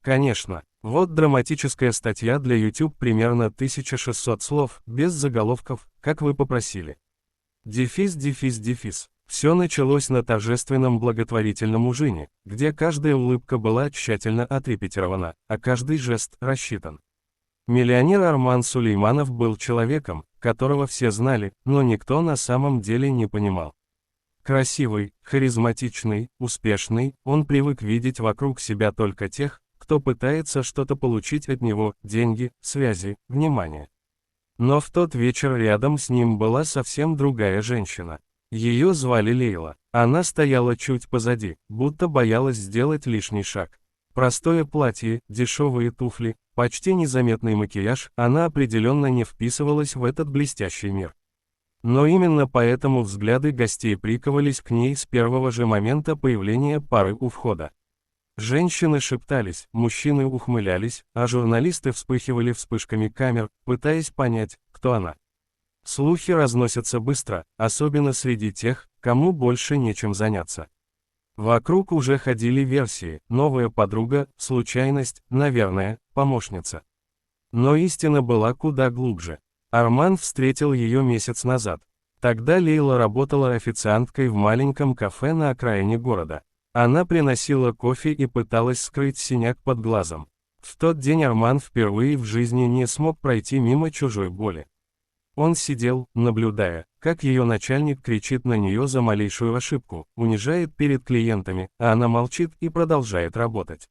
Конечно. Вот драматическая статья для YouTube, примерно 1600 слов, без заголовков, как вы попросили. Дефис. Все началось на торжественном благотворительном ужине, где каждая улыбка была тщательно отрепетирована, а каждый жест рассчитан. Миллионер Арман Сулейманов был человеком, которого все знали, но никто на самом деле не понимал. Красивый, харизматичный, успешный, он привык видеть вокруг себя только тех, кто пытается что-то получить от него: деньги, связи, внимание. Но в тот вечер рядом с ним была совсем другая женщина. Ее звали Лейла. Она стояла чуть позади, будто боялась сделать лишний шаг. Простое платье, дешевые туфли, почти незаметный макияж, она определенно не вписывалась в этот блестящий мир. Но именно поэтому взгляды гостей приковались к ней с первого же момента появления пары у входа. Женщины шептались, мужчины ухмылялись, а журналисты вспыхивали вспышками камер, пытаясь понять, кто она. Слухи разносятся быстро, особенно среди тех, кому больше нечем заняться. Вокруг уже ходили версии: новая подруга, случайность, наверное, помощница. Но истина была куда глубже. Арман встретил ее месяц назад. Тогда Лейла работала официанткой в маленьком кафе на окраине города. Она приносила кофе и пыталась скрыть синяк под глазом. В тот день Арман впервые в жизни не смог пройти мимо чужой боли. Он сидел, наблюдая, как ее начальник кричит на нее за малейшую ошибку, унижает перед клиентами, а она молчит и продолжает работать.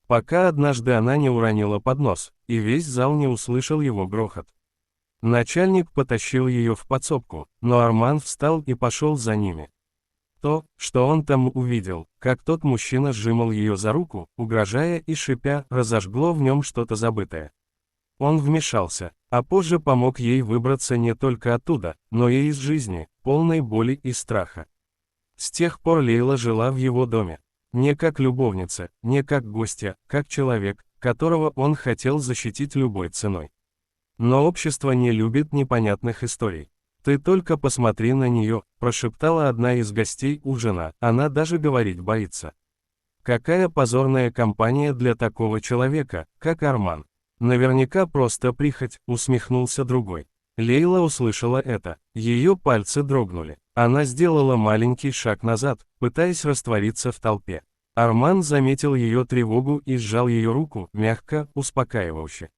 Пока однажды она не уронила поднос, и весь зал не услышал его грохот. Начальник потащил ее в подсобку, но Арман встал и пошел за ними. То, что он там увидел, как тот мужчина сжимал ее за руку, угрожая и шипя, разожгло в нем что-то забытое. Он вмешался, а позже помог ей выбраться не только оттуда, но и из жизни, полной боли и страха. С тех пор Лейла жила в его доме. Не как любовница, не как гостья, как человек, которого он хотел защитить любой ценой. Но общество не любит непонятных историй. «Ты только посмотри на нее», – прошептала одна из гостей ужина, она даже говорить боится. Какая позорная компания для такого человека, как Арман. Наверняка просто прихоть, усмехнулся другой. Лейла услышала это, ее пальцы дрогнули. Она сделала маленький шаг назад, пытаясь раствориться в толпе. Арман заметил ее тревогу и сжал ее руку, мягко, успокаивающе.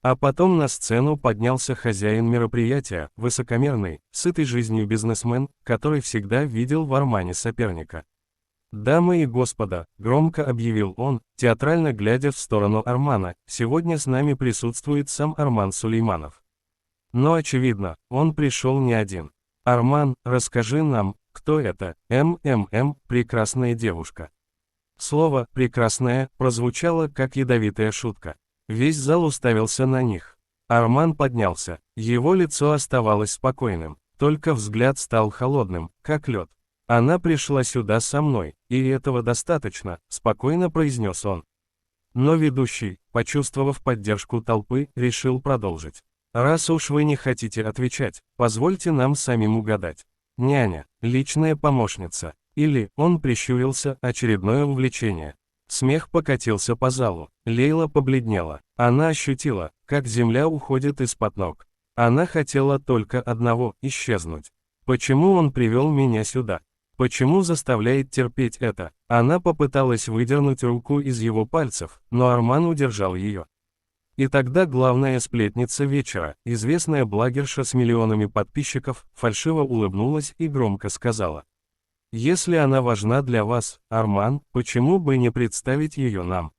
А потом на сцену поднялся хозяин мероприятия, высокомерный, сытый жизнью бизнесмен, который всегда видел в Армане соперника. «Дамы и господа», — громко объявил он, театрально глядя в сторону Армана, «сегодня с нами присутствует сам Арман Сулейманов». Но очевидно, он пришел не один. «Арман, расскажи нам, кто это, прекрасная девушка». Слово «прекрасная» прозвучало как ядовитая шутка. Весь зал уставился на них. Арман поднялся, его лицо оставалось спокойным, только взгляд стал холодным, как лед. «Она пришла сюда со мной, и этого достаточно», – спокойно произнес он. Но ведущий, почувствовав поддержку толпы, решил продолжить. «Раз уж вы не хотите отвечать, позвольте нам самим угадать. Няня, личная помощница, или, он прищурился, очередное увлечение». Смех покатился по залу. Лейла побледнела. Она ощутила, как земля уходит из-под ног. Она хотела только одного – исчезнуть. Почему он привел меня сюда? Почему заставляет терпеть это? Она попыталась выдернуть руку из его пальцев, но Арман удержал ее. И тогда главная сплетница вечера, известная блогерша с миллионами подписчиков, фальшиво улыбнулась и громко сказала: «Если она важна для вас, Арман, почему бы не представить ее нам?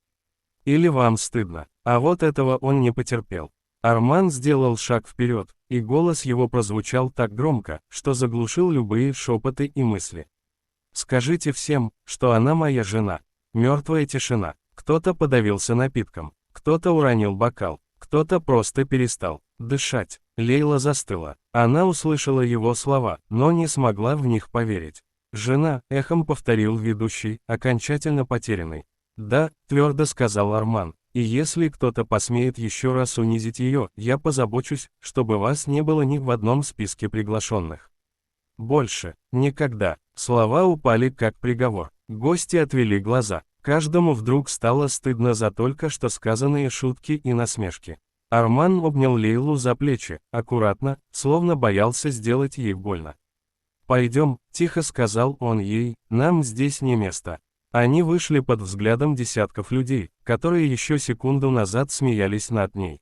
Или вам стыдно?» А вот этого он не потерпел. Арман сделал шаг вперед, и голос его прозвучал так громко, что заглушил любые шепоты и мысли. «Скажите всем, что она моя жена». Мертвая тишина. Кто-то подавился напитком, кто-то уронил бокал, кто-то просто перестал дышать. Лейла застыла. Она услышала его слова, но не смогла в них поверить. «Жена», — эхом повторил ведущий, окончательно потерянный. «Да», — твердо сказал Арман, — «и если кто-то посмеет еще раз унизить ее, я позабочусь, чтобы вас не было ни в одном списке приглашенных. Больше, никогда». Слова упали как приговор. Гости отвели глаза. Каждому вдруг стало стыдно за только что сказанные шутки и насмешки. Арман обнял Лейлу за плечи, аккуратно, словно боялся сделать ей больно. «Пойдем», — тихо сказал он ей, — «нам здесь не место». Они вышли под взглядом десятков людей, которые еще секунду назад смеялись над ней.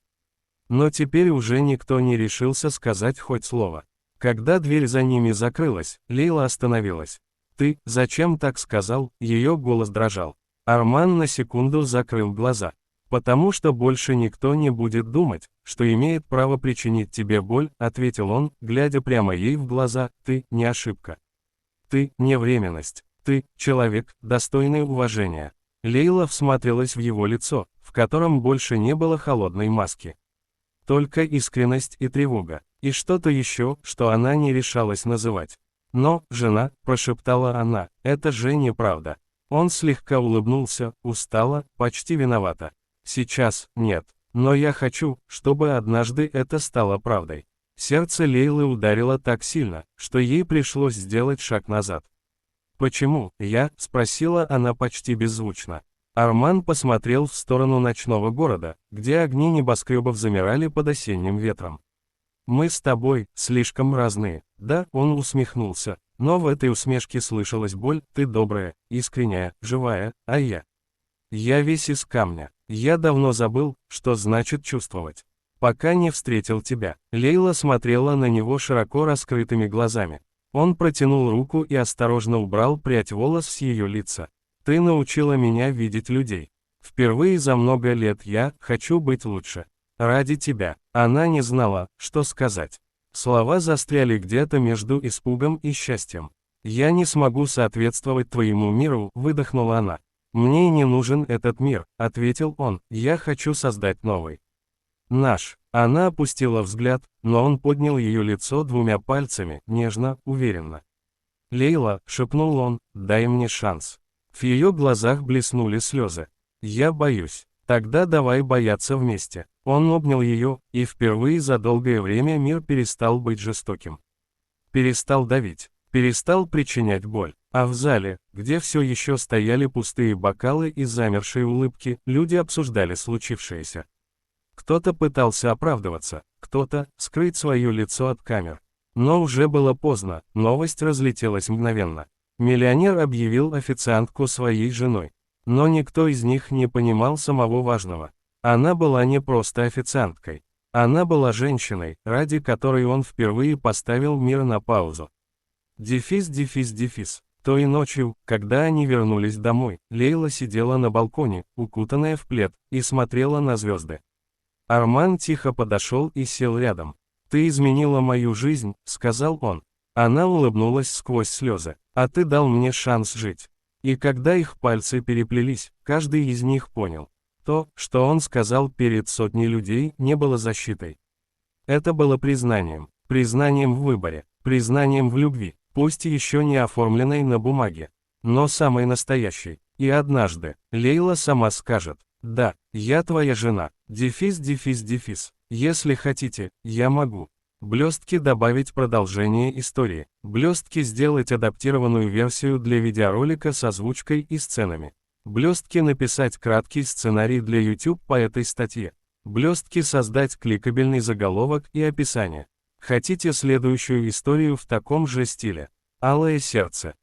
Но теперь уже никто не решился сказать хоть слово. Когда дверь за ними закрылась, Лейла остановилась. «Ты, зачем так сказал?» — ее голос дрожал. Арман на секунду закрыл глаза. «Потому что больше никто не будет думать, что имеет право причинить тебе боль», — ответил он, глядя прямо ей в глаза. «Ты не ошибка. Ты не временность. Ты человек, достойный уважения». Лейла всмотрелась в его лицо, в котором больше не было холодной маски. Только искренность и тревога, и что-то еще, что она не решалась называть. «Но, жена», — прошептала она, — «это же неправда». Он слегка улыбнулся, устало, почти виновато. «Сейчас, нет. Но я хочу, чтобы однажды это стало правдой». Сердце Лейлы ударило так сильно, что ей пришлось сделать шаг назад. «Почему, я?» — спросила она почти беззвучно. Арман посмотрел в сторону ночного города, где огни небоскребов замирали под осенним ветром. «Мы с тобой слишком разные». «Да», — он усмехнулся, но в этой усмешке слышалась боль. «Ты добрая, искренняя, живая, а я. Я весь из камня. Я давно забыл, что значит чувствовать. Пока не встретил тебя». Лейла смотрела на него широко раскрытыми глазами. Он протянул руку и осторожно убрал прядь волос с ее лица. «Ты научила меня видеть людей. Впервые за много лет я хочу быть лучше. Ради тебя». Она не знала, что сказать. Слова застряли где-то между испугом и счастьем. «Я не смогу соответствовать твоему миру», — выдохнула она. «Мне не нужен этот мир», — ответил он, — «я хочу создать новый. Наш». Она опустила взгляд, но он поднял ее лицо двумя пальцами, нежно, уверенно. «Лейла», — шепнул он, — «дай мне шанс». В ее глазах блеснули слезы. «Я боюсь». «Тогда давай бояться вместе». Он обнял ее, и впервые за долгое время мир перестал быть жестоким. Перестал давить, перестал причинять боль. А в зале, где все еще стояли пустые бокалы и замершие улыбки, люди обсуждали случившееся. Кто-то пытался оправдываться, кто-то скрыть свое лицо от камер. Но уже было поздно, новость разлетелась мгновенно. Миллионер объявил официантку своей женой. Но никто из них не понимал самого важного. Она была не просто официанткой. Она была женщиной, ради которой он впервые поставил мир на паузу. Дефис. Той ночью, когда они вернулись домой, Лейла сидела на балконе, укутанная в плед, и смотрела на звезды. Арман тихо подошел и сел рядом. «Ты изменила мою жизнь», — сказал он. Она улыбнулась сквозь слезы. «А ты дал мне шанс жить». И когда их пальцы переплелись, каждый из них понял. То, что он сказал перед сотней людей, не было защитой. Это было признанием. Признанием в выборе. Признанием в любви, пусть еще не оформленной на бумаге. Но самой настоящей. И однажды, Лейла сама скажет: «Да, я твоя жена». Дефис. Если хотите, я могу. Блестки добавить продолжение истории. Блестки сделать адаптированную версию для видеоролика с озвучкой и сценами. Блестки написать краткий сценарий для YouTube по этой статье. Блестки создать кликабельный заголовок и описание. Хотите следующую историю в таком же стиле? Алое сердце.